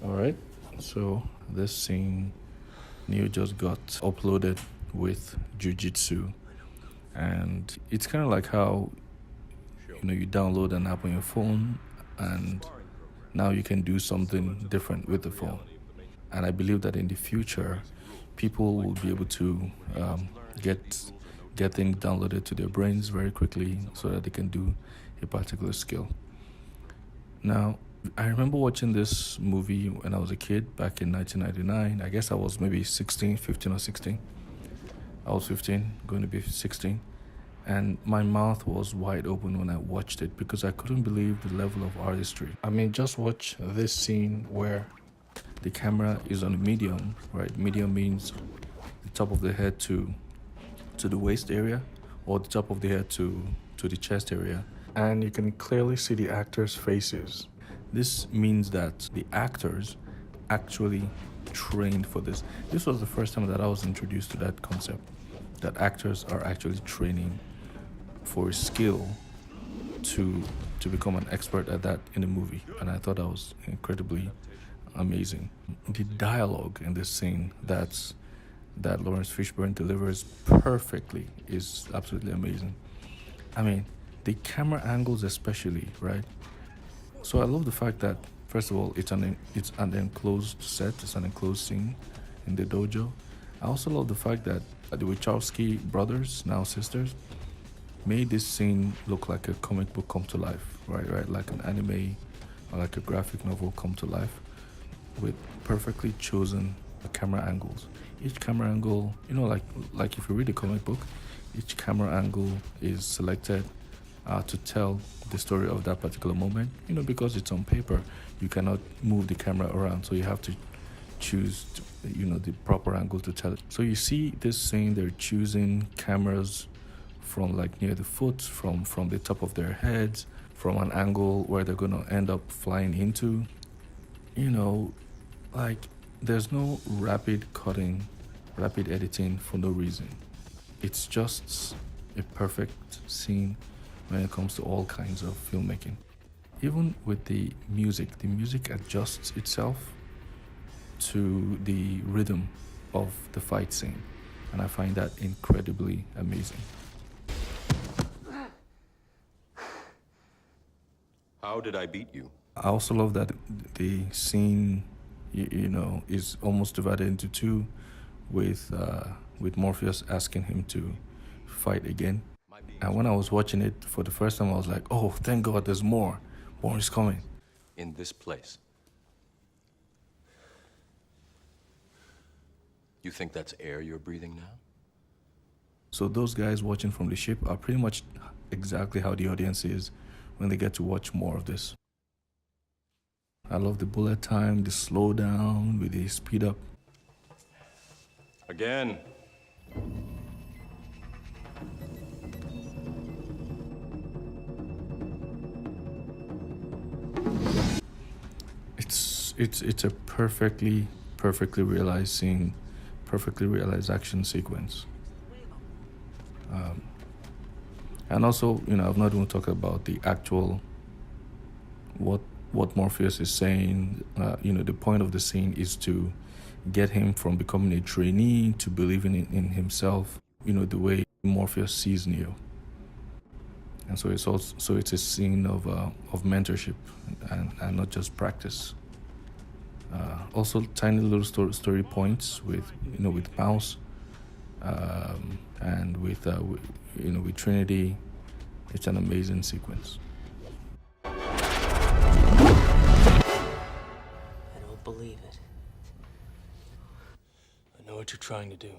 All right. So this scene, Neo just got uploaded with Jiu-Jitsu, and it's kind of like how you download an app on your phone, and now you can do something different with the phone. And I believe that in the future, people will be able to get get things downloaded to their brains very quickly so that they can do a particular skill. Now, I remember watching this movie when I was a kid back in 1999. I guess I was maybe 16, 15 or 16. I was 15, going to be 16. And my mouth was wide open when I watched it because I couldn't believe the level of artistry. I mean, just watch this scene where the camera is on a medium, right? Medium means the top of the head to the waist area, or the top of the head to the chest area. And you can clearly see the actors' faces. This means that the actors actually trained for this. This was the first time that I was introduced to that concept, that actors are actually training for a skill to become an expert at that in a movie. And I thought that was incredibly amazing. The dialogue in this scene that Lawrence Fishburne delivers perfectly is absolutely amazing. I mean, the camera angles especially, right? So I love the fact that, first of all, it's an enclosed set, it's an enclosed scene in the dojo. I also love the fact that the Wachowski brothers, now sisters, made this scene look like a comic book come to life, right? Like an anime or like a graphic novel come to life with perfectly chosen camera angles. Each camera angle, like if you read a comic book, each camera angle is selected to tell the story of that particular moment. Because it's on paper, you cannot move the camera around, so you have to choose, the proper angle to tell it. So you see this scene, they're choosing cameras from like near the foot, from the top of their heads, from an angle where they're gonna end up flying into. Like there's no rapid cutting, rapid editing for no reason. It's just a perfect scene when it comes to all kinds of filmmaking. Even with the music adjusts itself to the rhythm of the fight scene, and I find that incredibly amazing. How did I beat you? I also love that the scene, is almost divided into two, with Morpheus asking him to fight again. And when I was watching it for the first time, I was like, "Oh, thank God, there's more. More is coming." In this place. You think that's air you're breathing now? So those guys watching from the ship are pretty much exactly how the audience is when they get to watch more of this. I love the bullet time, the slow down with the speed up. Again. It's a perfectly realized scene, perfectly realized action sequence. And also, I've not even talked about the actual what Morpheus is saying. The point of the scene is to get him from becoming a trainee to believing in himself. The way Morpheus sees Neo. And so it's a scene of mentorship and not just practice. Also, tiny little story points with Mouse, and with Trinity. It's an amazing sequence. I don't believe it. I know what you're trying to do.